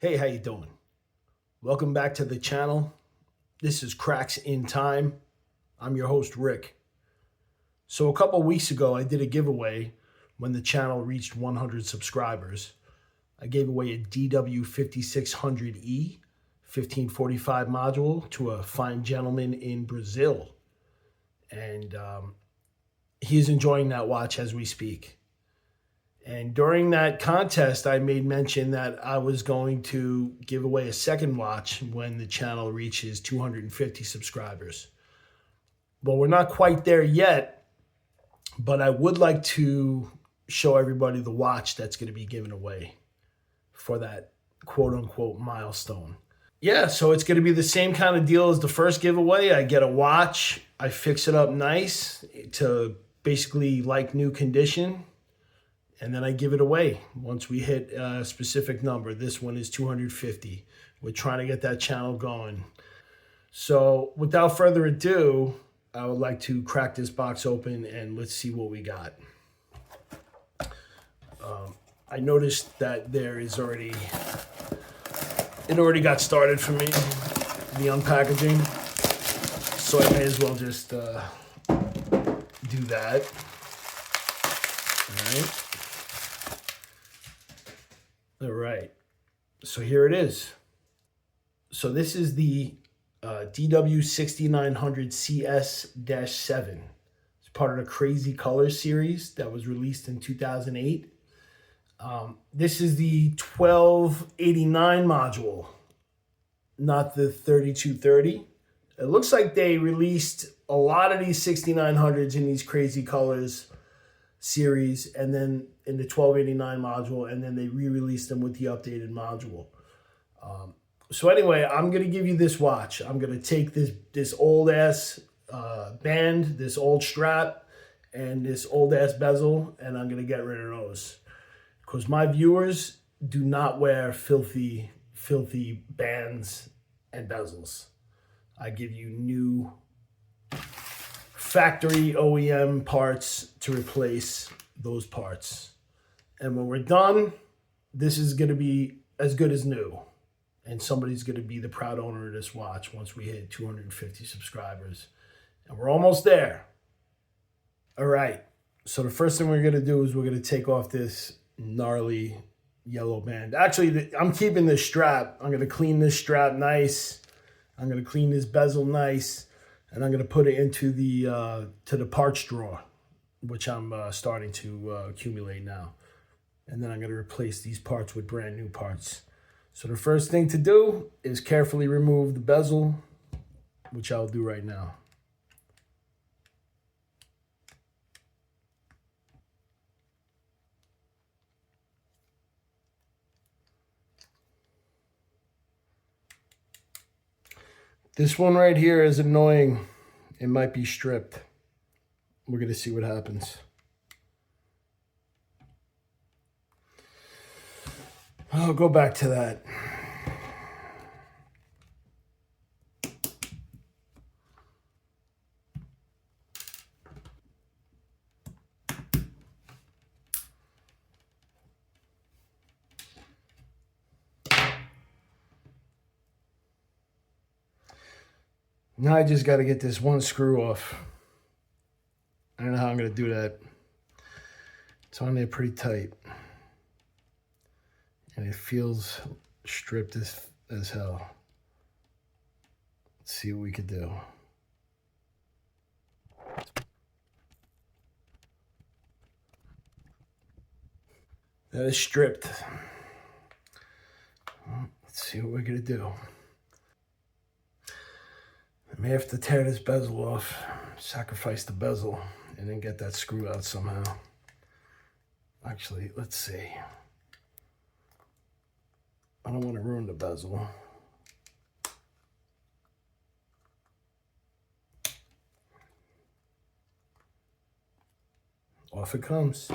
Hey, how you doing? Welcome back to the channel. This is Cracks in Time. I'm your host, Rick. So a couple weeks ago, I did a giveaway when the channel reached 100 subscribers. I gave away a DW-5600E 1545 module to a fine gentleman in Brazil. And he's enjoying that watch as we speak. And during that contest, I made mention that I was going to give away a second watch when the channel reaches 250 subscribers. Well, we're not quite there yet, but I would like to show everybody the watch that's going to be given away for that quote unquote milestone. Yeah, so it's going to be the same kind of deal as the first giveaway. I get a watch, I fix it up nice to basically like new condition, and then I give it away once we hit a specific number. This one is 250. We're trying to get that channel going. So without further ado, I would like to crack this box open and let's see what we got. I noticed that it already got started for me, the unpackaging. So I may as well just do that. All right. So here it is. So this is the DW-6900CS-7. It's part of the Crazy Colors series that was released in 2008. This is the 1289 module, not the 3230. It looks like they released a lot of these 6900s in these Crazy Colors series, and then in the 1289 module, and then they re-released them with the updated module. So anyway, I'm going to give you this watch. I'm going to take this old ass band, this old strap, and this old ass bezel, and I'm going to get rid of those. Because my viewers do not wear filthy bands and bezels. I give you new factory OEM parts to replace those parts. And when we're done, this is going to be as good as new. And somebody's going to be the proud owner of this watch once we hit 250 subscribers. And we're almost there. All right. So the first thing we're going to do is we're going to take off this gnarly yellow band. Actually, I'm keeping this strap. I'm going to clean this strap nice. I'm going to clean this bezel nice. And I'm going to put it into the parts drawer, which I'm starting to accumulate now. And then I'm going to replace these parts with brand new parts. So the first thing to do is carefully remove the bezel, which I'll do right now. This one right here is annoying. It might be stripped. We're going to see what happens. I'll go back to that. Now I just got to get this one screw off. I don't know how I'm going to do that. It's on there pretty tight. And it feels stripped as hell. Let's see what we could do. That is stripped. Let's see what we're going to do. I may have to tear this bezel off, sacrifice the bezel, and then get that screw out somehow. Actually, let's see. I don't want to ruin the bezel. Off it comes.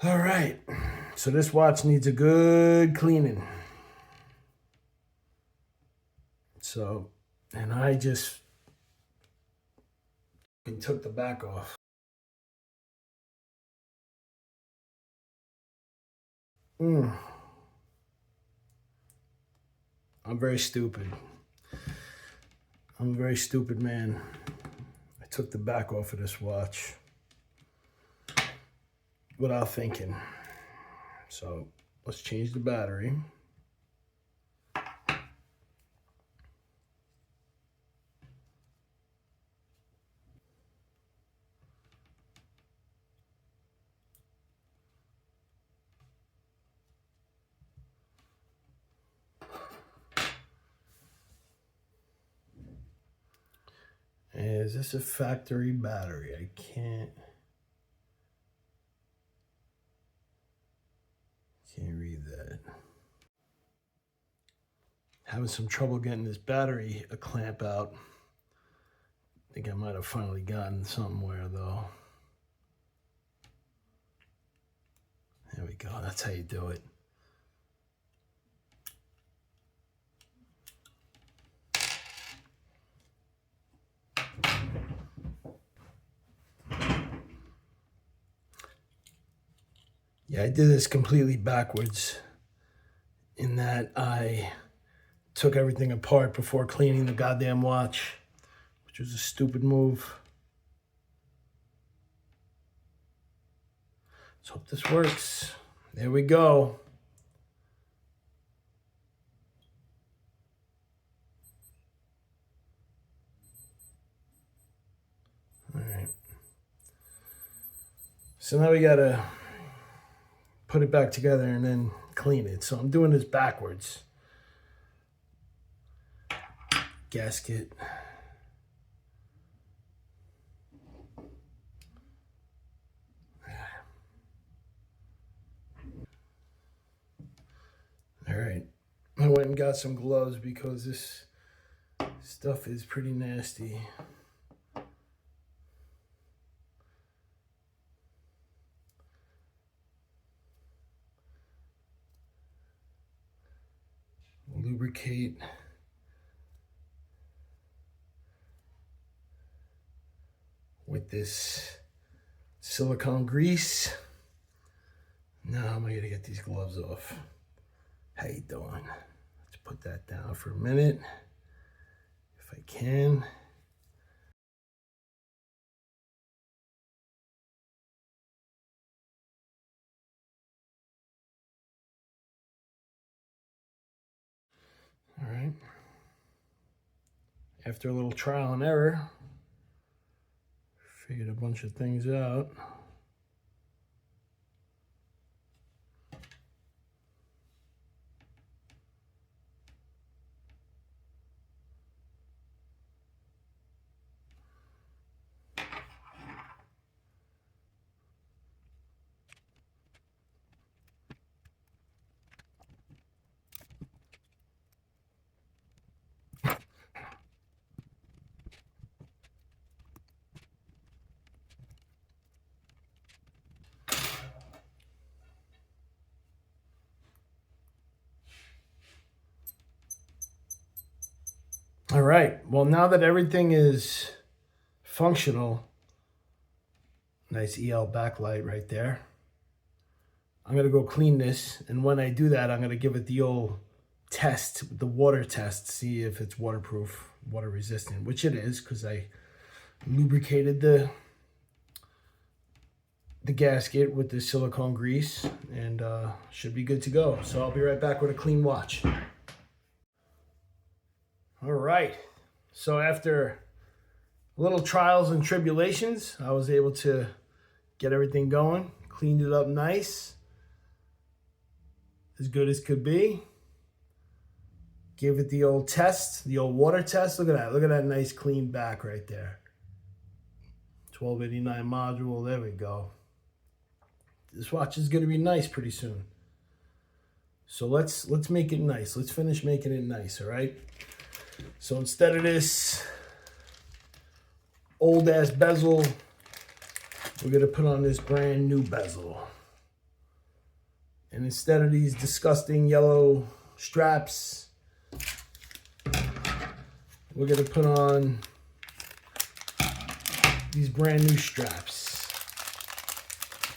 All right, so this watch needs a good cleaning. So, and I just took the back off. I'm very stupid. I'm a very stupid man. I took the back off of this watch without thinking. So let's change the battery. Is this a factory battery? I can't read that. Having some trouble getting this battery a clamp out. I think I might have finally gotten somewhere though. There we go. That's how you do it. Yeah, I did this completely backwards in that I took everything apart before cleaning the goddamn watch, which was a stupid move. Let's hope this works. There we go. All right. So now we gotta put it back together and then clean it. So I'm doing this backwards. Gasket. All right. I went and got some gloves because this stuff is pretty nasty. Lubricate. With this silicone grease. Now I'm gonna get these gloves off. How you doing? Let's put that down for a minute, if I can. All right. After a little trial and error, figured a bunch of things out. All right, well, now that everything is functional, nice EL backlight right there. I'm gonna go clean this, and when I do that, I'm gonna give it the old test, the water test, see if it's waterproof, water resistant, which it is, because I lubricated the gasket with the silicone grease, and should be good to go. So I'll be right back with a clean watch. All right, so after little trials and tribulations, I was able to get everything going, cleaned it up nice, as good as could be. Gave it the old test, the old water test. Look at that nice clean back right there. 1289 module, there we go. This watch is gonna be nice pretty soon. So let's make it nice. Let's finish making it nice, all right? So instead of this old ass bezel, we're gonna put on this brand new bezel. And instead of these disgusting yellow straps, we're gonna put on these brand new straps.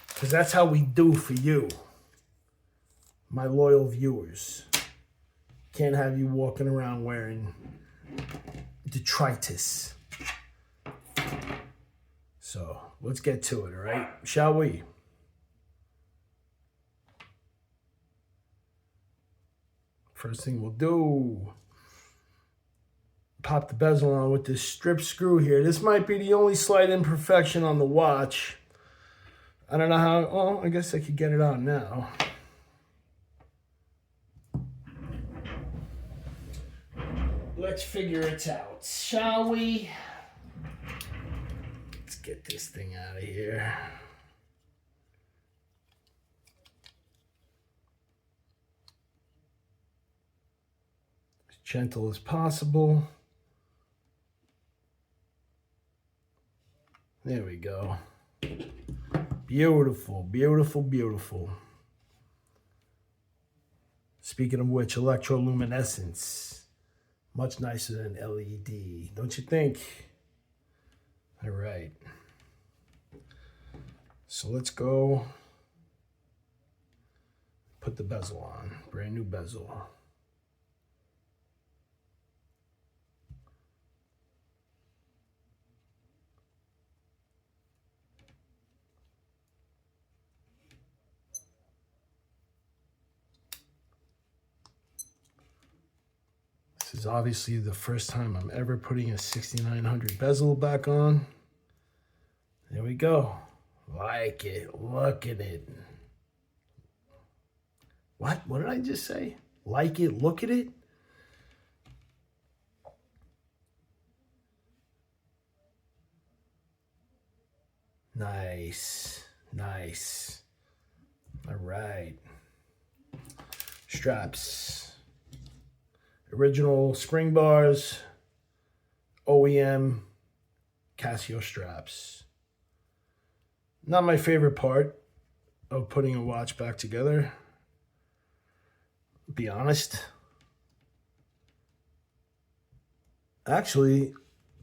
Because that's how we do for you, my loyal viewers. Can't have you walking around wearing detritus. So let's get to it, all right? Shall we? First thing we'll do, pop the bezel on with this strip screw here. This might be the only slight imperfection on the watch. I don't know how, oh, I guess I could get it on now. Let's figure it out, shall we? Let's get this thing out of here. As gentle as possible. There we go. Beautiful, beautiful, beautiful. Speaking of which, electroluminescence. Much nicer than LED, don't you think? All right. So let's go put the bezel on. Brand new bezel. This is obviously the first time I'm ever putting a 6900 bezel back on. There we go. Like it. Look at it. What? What did I just say? Like it. Look at it. Nice. Nice. All right. Straps. Original spring bars, OEM Casio straps. Not my favorite part of putting a watch back together, be honest. Actually,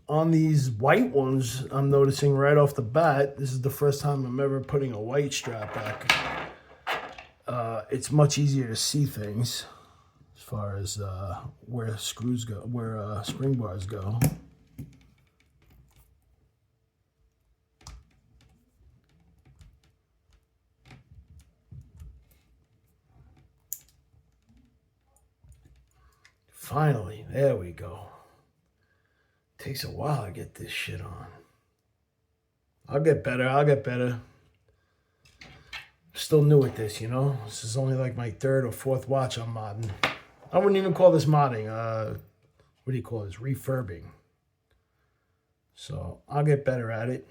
on these white ones, I'm noticing right off the bat, this is the first time I'm ever putting a white strap back. It's much easier to see things. As far as where screws go, where spring bars go. Finally, there we go. Takes a while to get this shit on. I'll get better, I'll get better. Still new at this, you know? This is only like my third or fourth watch I'm modding. I wouldn't even call this modding. What do you call this? Refurbing. So I'll get better at it.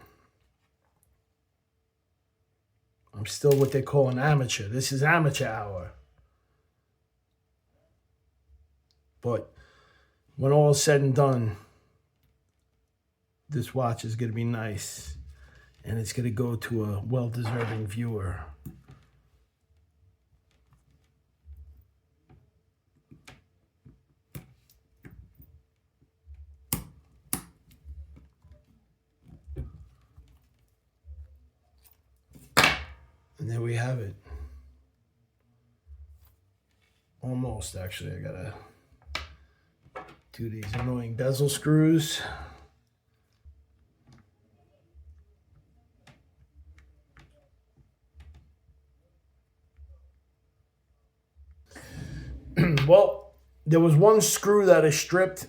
I'm still what they call an amateur. This is amateur hour. But when all is said and done, this watch is going to be nice. And it's going to go to a well-deserving viewer. And there we have it. Almost, actually. I gotta do these annoying bezel screws. Well, there was one screw that is stripped.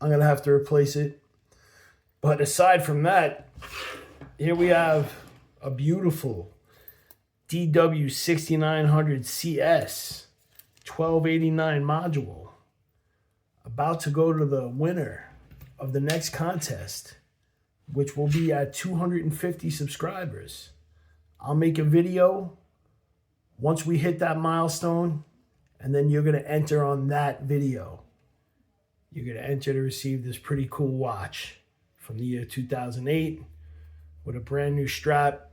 I'm gonna have to replace it. But aside from that, here we have a beautiful DW-6900CS 1289 module, about to go to the winner of the next contest, which will be at 250 subscribers. I'll make a video once we hit that milestone, and then you're going to enter on that video. You're going to enter to receive this pretty cool watch from the year 2008 with a brand new strap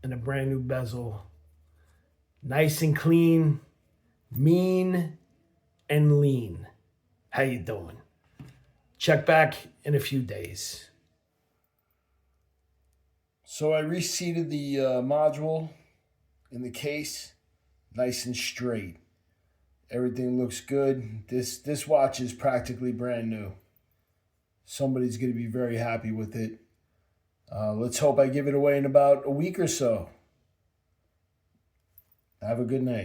and a brand new bezel. Nice and clean, mean and lean. How you doing? Check back in a few days. So I reseated the module in the case, nice and straight. Everything looks good. This watch is practically brand new. Somebody's going to be very happy with it. Let's hope I give it away in about a week or so. Have a good night.